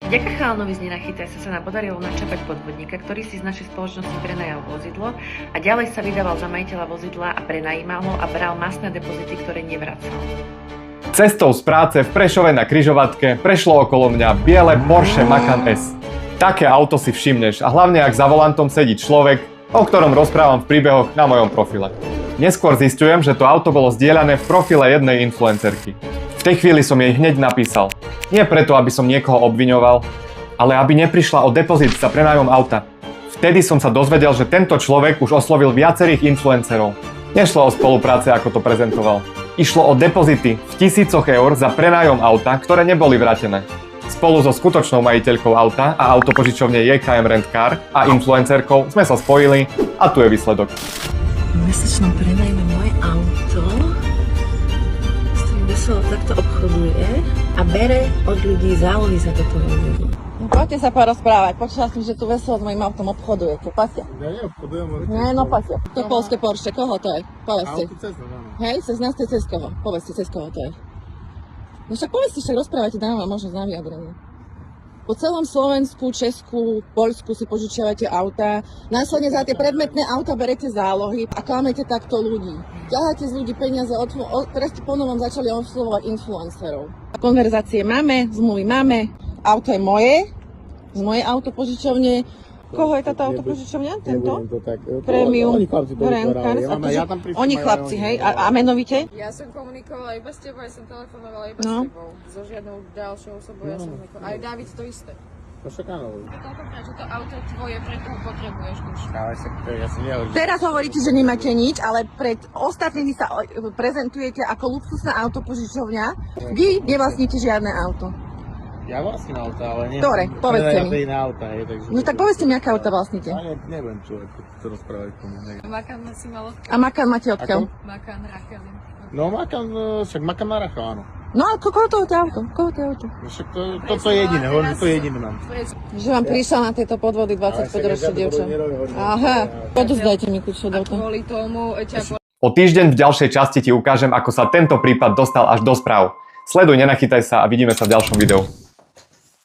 Vďaka chalanovi z Nenachytaj sa nám podarilo načapať podvodníka, ktorý si z našej spoločnosti prenajal vozidlo a ďalej sa vydával za majiteľa vozidla a prenajímal ho a bral masné depozity, ktoré nevracal. Cestou z práce v Prešove na križovatke prešlo okolo mňa biele Porsche Macan S. Také auto si všimneš a hlavne ak za volantom sedí človek, o ktorom rozprávam v príbehoch na mojom profile. Neskôr zistujem, že to auto bolo zdieľané v profile jednej influencerky. V tej chvíli som jej hneď napísal. Nie preto, aby som niekoho obviňoval, ale aby neprišla o depozit za prenájom auta. Vtedy som sa dozvedel, že tento človek už oslovil viacerých influencerov. Nešlo o spolupráce, ako to prezentoval. Išlo o depozity v tisícoch eur za prenájom auta, ktoré neboli vrátené. Spolu so skutočnou majiteľkou auta a autopožičovne JKM Rent Car a influencerkou sme sa spojili a tu je výsledok. Mesačnom prenajme moje auto, s ktorým veselo takto obchoduje a bere od ľudí zálohy za toto vozidlo. No poďte sa porozprávať, počula som, že tu veselo s mojím autom obchodujete, poďte. Ja neobchodujem, ale... Nie, no poďte. To polské Porsche, koho to je? Povedzte. Auto cez nás, áno. Hej, cez nás to je cez koho? Povedzte, cez koho to je. No však povedzte, však rozprávajte, dám vám možnosť na vyjadrenie. Po celom Slovensku, Česku, Poľsku si požičiavate auta, následne za tie predmetné auta berete zálohy a klamete takto ľudí. Ťaháte z ľudí peniaze, teraz ste ponovom začali oslovovať influencerov. Konverzácie máme, zmluvy máme, auto je moje, z mojej autopožičovne. Koho je táto autopožičovňa? Tento? Premium. Oni chlapci to vytvárali. Oni chlapci, hej? A menovite? Ja som komunikovala iba s tebou, ja som telefonovala iba s tebou. So žiadnou ďalšou osobou ja som nekomunikovala. Aj David to isté. To však áno. Toľkokrát, že to auto tvoje, preto ho potrebuješ už. Ale však to ja si nehovorím. Teraz hovoríte, že nemáte nič, ale pred ostatnými sa prezentujete ako luxusná autopožičovňa. Vy nevlastníte žiadne auto. Ja vlastním auta, ale nie. Ktoré? Povedzte mi. Na auta, takže... No tak povedzte mi, aké auta vlastníte. Ja neviem, čo rozprávať tomu. Makan si malo... A Macan máte odkiaľ? Makan, Rachelin. No Macan, však Macan má Rachel, áno. No a koho to je auto? Koho to je auto? No však to je jediné, hovorím, to je jediné mám. Že vám prišla na tieto podvody 25-ročná dievča. Aha, podozdajte mi kľúč od auta. Kvôli tomu ťa... O týždeň v ďalšej časti ti ukážem, ako sa tento prípad dostal až do správ. Sleduj, nenachytaj sa a vidíme sa v ďalšom videu.